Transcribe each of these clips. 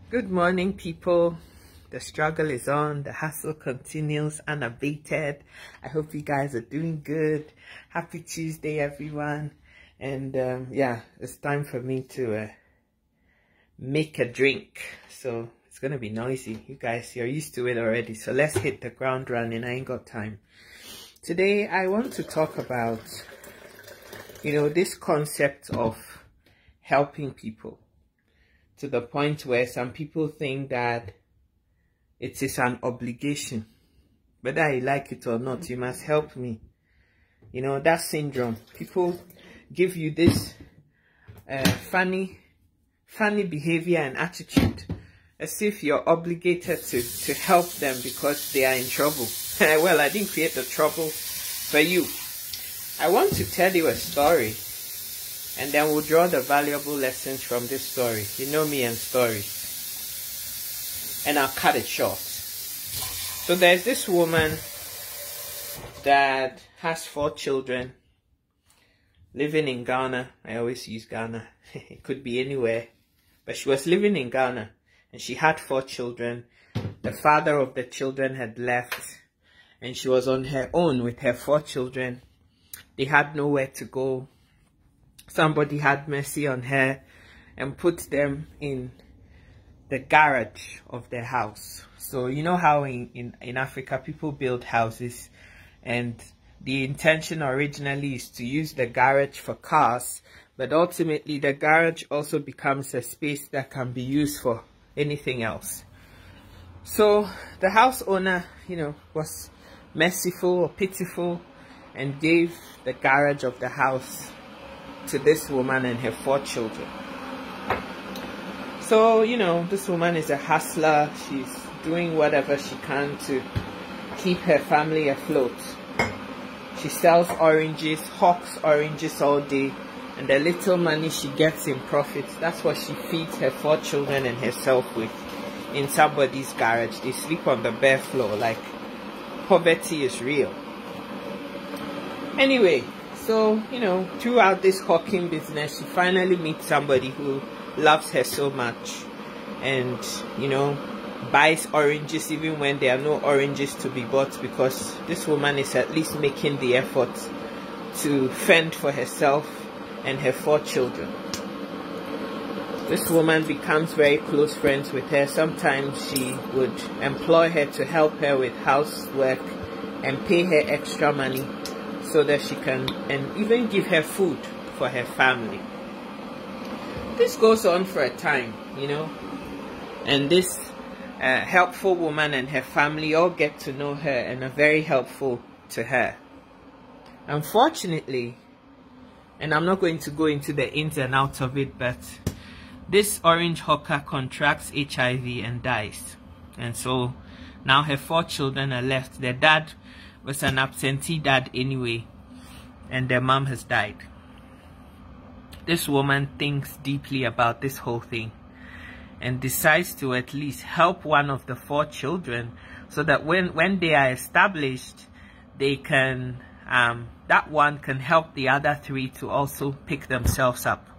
Good morning, people. The struggle is on. The hustle continues unabated. I hope you guys are doing good. Happy Tuesday, everyone. And yeah, it's time for me to make a drink. So it's going to be noisy. You guys, you're used to it already. So let's hit the ground running. I ain't got time. Today, I want to talk about, this concept of helping people. To the point where some people think that it is an obligation. Whether you like it or not, you must help me. That syndrome. People give you this funny behavior and attitude as if you're obligated to help them because they are in trouble. Well, I didn't create the trouble for you. I want to tell you a story. And then we'll draw the valuable lessons from this story. You know me and stories. And I'll cut it short. So there's this woman that has 4 children living in Ghana. I always use Ghana. It could be anywhere. But she was living in Ghana. And she had 4 children. The father of the children had left. And she was on her own with her 4 children. They had nowhere to go. Somebody had mercy on her and put them in the garage of their house. So you know how in Africa people build houses, and the intention originally is to use the garage for cars, but ultimately the garage also becomes a space that can be used for anything else. So the house owner, was merciful or pitiful and gave the garage of the house to this woman and her 4 children. So, this woman is a hustler. She's doing whatever she can to keep her family afloat. She sells oranges, hawks oranges all day, and the little money she gets in profits, that's what she feeds her 4 children and herself with in somebody's garage. They sleep on the bare floor, like poverty is real. Anyway, so, throughout this hawking business, she finally meets somebody who loves her so much and, buys oranges even when there are no oranges to be bought, because this woman is at least making the effort to fend for herself and her 4 children. This woman becomes very close friends with her. Sometimes she would employ her to help her with housework and pay her extra money, so that she can, and even give her food for her family. This goes on for a time, and this helpful woman and her family all get to know her and are very helpful to her. Unfortunately, and I'm not going to go into the ins and outs of it, but this orange hawker contracts HIV and dies. And so now her 4 children are left. Their dad was an absentee dad anyway, and their mom has died. This woman thinks deeply about this whole thing and decides to at least help one of the 4 children, so that when they are established, they can that one can help the other 3 to also pick themselves up.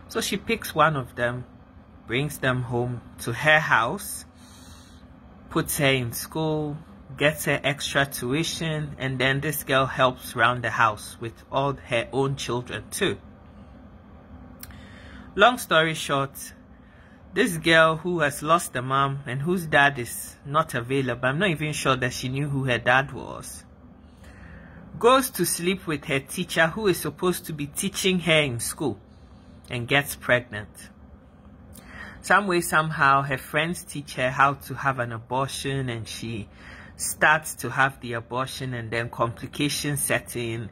So she picks one of them, brings them home to her house, puts her in school, gets her extra tuition, and then this girl helps around the house with all her own children too. Long story short, this girl who has lost a mom and whose dad is not available, I'm not even sure that she knew who her dad was, goes to sleep with her teacher who is supposed to be teaching her in school, and gets pregnant. Some way, somehow, her friends teach her how to have an abortion, and she starts to have the abortion, and then complications set in.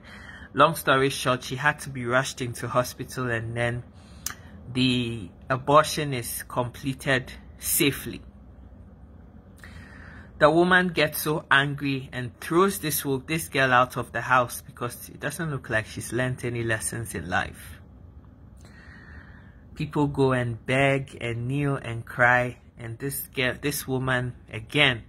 Long story short, she had to be rushed into hospital, and then the abortion is completed safely. The woman gets so angry and throws this girl out of the house because it doesn't look like she's learned any lessons in life. People go and beg and kneel and cry, and this woman again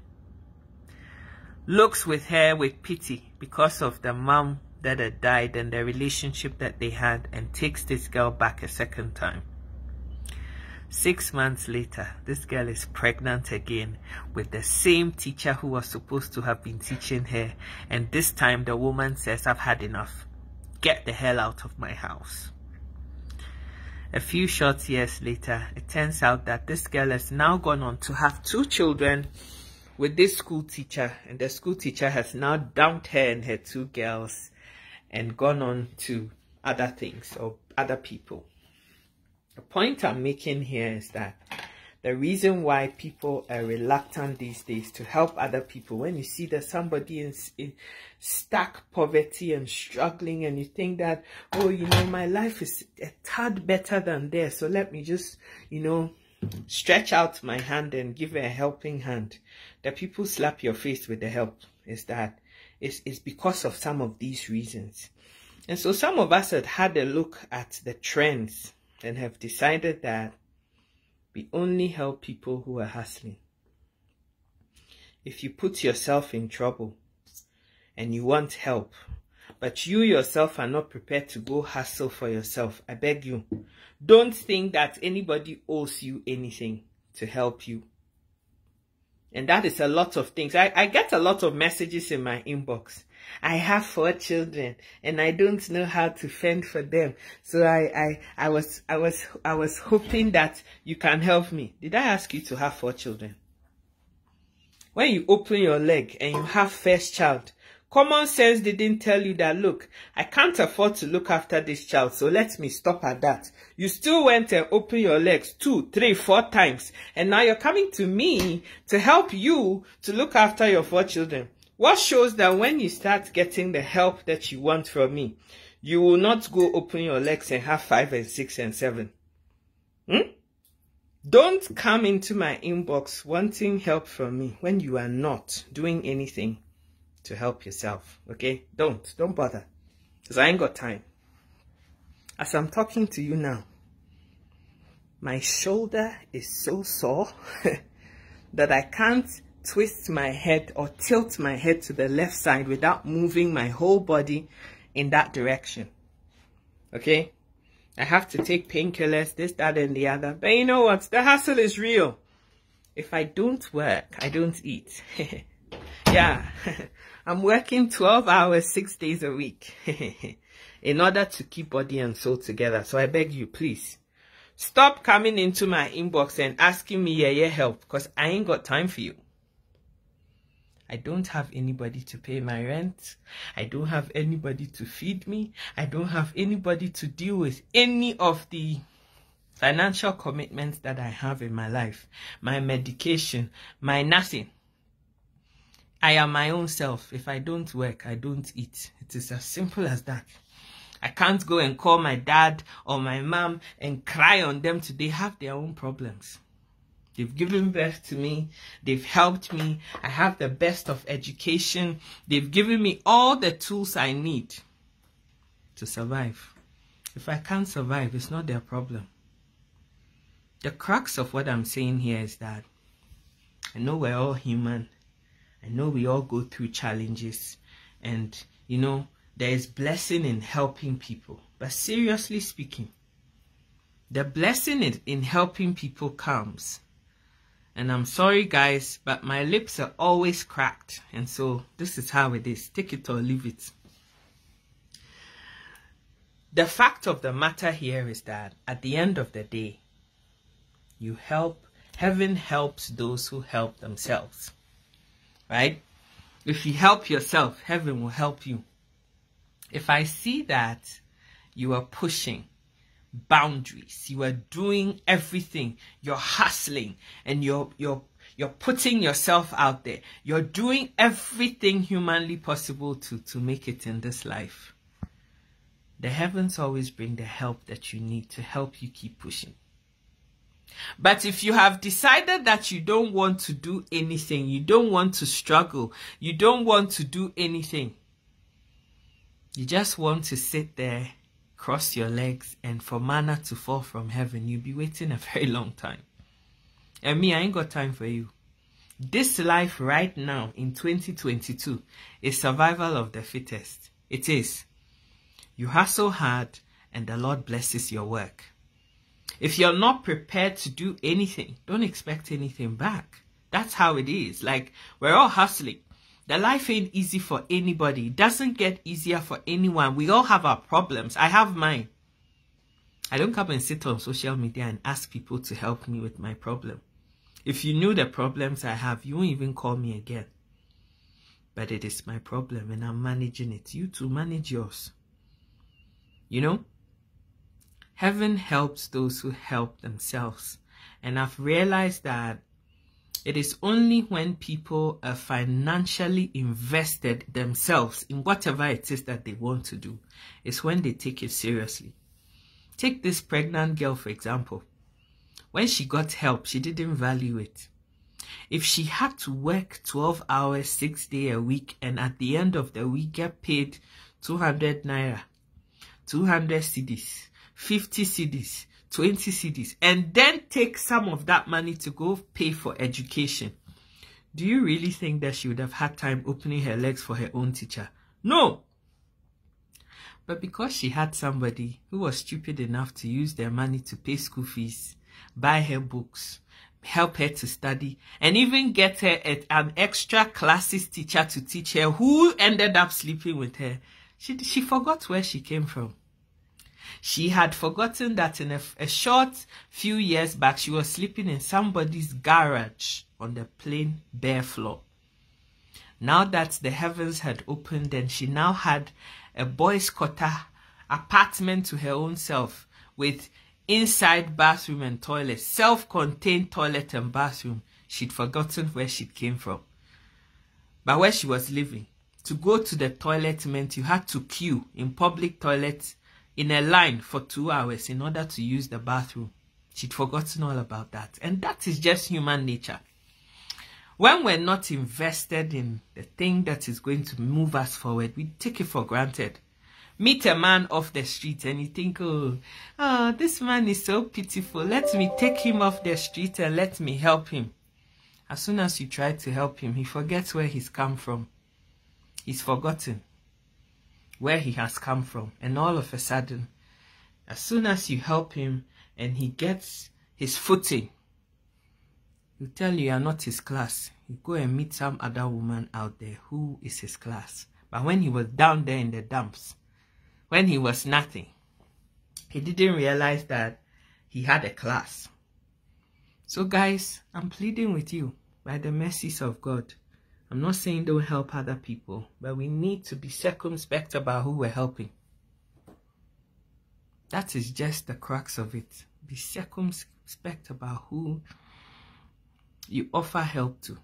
looks with her with pity because of the mom that had died and the relationship that they had, and takes this girl back a second time. 6 months later, this girl is pregnant again with the same teacher who was supposed to have been teaching her. And this time the woman says, I've had enough. Get the hell out of my house. A few short years later, it turns out that this girl has now gone on to have 2 children with this school teacher. And the school teacher has now dumped her and her 2 girls and gone on to other things or other people. The point I'm making here is that the reason why people are reluctant these days to help other people, when you see that somebody is in stark poverty and struggling, and you think that, oh, you know, my life is a tad better than theirs, so let me just, you know, stretch out my hand and give a helping hand. The people slap your face with the help is that it's because of some of these reasons. And so some of us had a look at the trends and have decided that we only help people who are hustling. If you put yourself in trouble and you want help, but you yourself are not prepared to go hustle for yourself, I beg you, don't think that anybody owes you anything to help you. And that is a lot of things. I get a lot of messages in my inbox. I have 4 children and I don't know how to fend for them. So I was hoping that you can help me. Did I ask you to have 4 children? When you open your leg and you have first child, common sense didn't tell you that, look, I can't afford to look after this child, so let me stop at that. You still went and opened your legs 2, 3, 4 times, and now you're coming to me to help you to look after your 4 children. What shows that when you start getting the help that you want from me, you will not go open your legs and have 5 and 6 and 7. Don't come into my inbox wanting help from me when you are not doing anything to help yourself, okay? Don't bother, because I ain't got time. As I'm talking to you now, my shoulder is so sore that I can't twist my head or tilt my head to the left side without moving my whole body in that direction, okay? I have to take painkillers, this, that, and the other. But you know what? The hustle is real. If I don't work, I don't eat. Yeah, I'm working 12 hours, 6 days a week in order to keep body and soul together. So I beg you, please, stop coming into my inbox and asking me help, because I ain't got time for you. I don't have anybody to pay my rent. I don't have anybody to feed me. I don't have anybody to deal with any of the financial commitments that I have in my life. My medication, my nothing. I am my own self. If I don't work, I don't eat. It is as simple as that. I can't go and call my dad or my mom and cry on them till they have their own problems. They've given birth to me. They've helped me. I have the best of education. They've given me all the tools I need to survive. If I can't survive, it's not their problem. The crux of what I'm saying here is that I know we're all human. I know we all go through challenges, and you know, there is blessing in helping people. But seriously speaking, the blessing in helping people comes. And I'm sorry guys, but my lips are always cracked. And so this is how it is. Take it or leave it. The fact of the matter here is that at the end of the day, you help. Heaven helps those who help themselves. Right? If you help yourself, heaven will help you. If I see that you are pushing boundaries, you are doing everything, you're hustling, and you're putting yourself out there, you're doing everything humanly possible to make it in this life, the heavens always bring the help that you need to help you keep pushing. But if you have decided that you don't want to do anything, you don't want to struggle, you don't want to do anything, you just want to sit there, cross your legs, and for manna to fall from heaven, you'll be waiting a very long time. And me, I ain't got time for you. This life right now in 2022 is survival of the fittest. It is. You hustle hard and the Lord blesses your work. If you're not prepared to do anything, don't expect anything back. That's how it is. Like, we're all hustling. The life ain't easy for anybody. It doesn't get easier for anyone. We all have our problems. I have mine. I don't come and sit on social media and ask people to help me with my problem. If you knew the problems I have, you won't even call me again. But it is my problem and I'm managing it. You too, manage yours. You know? Heaven helps those who help themselves. And I've realized that it is only when people are financially invested themselves in whatever it is that they want to do, is when they take it seriously. Take this pregnant girl, for example. When she got help, she didn't value it. If she had to work 12 hours, 6 days a week, and at the end of the week get paid 200 naira, 200 cedis, 50 cedis, 20 cedis, and then take some of that money to go pay for education, do you really think that she would have had time opening her legs for her own teacher? No. But because she had somebody who was stupid enough to use their money to pay school fees, buy her books, help her to study, and even get her an extra classes teacher to teach her, who ended up sleeping with her, she forgot where she came from. She had forgotten that in a short few years back, she was sleeping in somebody's garage on the plain bare floor. Now that the heavens had opened, and she now had a boys' quarter apartment to her own self with inside bathroom and toilet, self-contained toilet and bathroom, she'd forgotten where she came from. But where she was living, to go to the toilet meant you had to queue in public toilets in a line for 2 hours in order to use the bathroom. She'd forgotten all about that. And that is just human nature. When we're not invested in the thing that is going to move us forward, we take it for granted. Meet a man off the street and you think, oh, this man is so pitiful. Let me take him off the street and let me help him. As soon as you try to help him, he forgets where he's come from. He's forgotten where he has come from. And all of a sudden, as soon as you help him and he gets his footing, he'll tell you are not his class. You go and meet some other woman out there who is his class. But when he was down there in the dumps, when he was nothing, he didn't realize that he had a class. So guys, I'm pleading with you by the mercies of God. I'm not saying don't help other people, but we need to be circumspect about who we're helping. That is just the crux of it. Be circumspect about who you offer help to.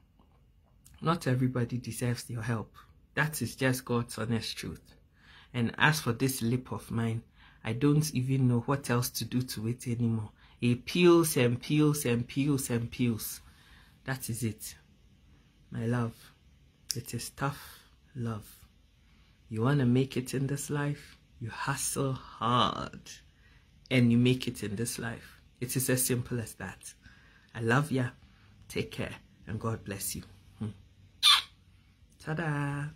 Not everybody deserves your help. That is just God's honest truth. And as for this lip of mine, I don't even know what else to do to it anymore. It peels and peels and peels and peels. That is it. My love, it is tough love. You want to make it in this life, you hustle hard and you make it in this life. It is as simple as that. I love ya. Take care and God bless you. Ta-da!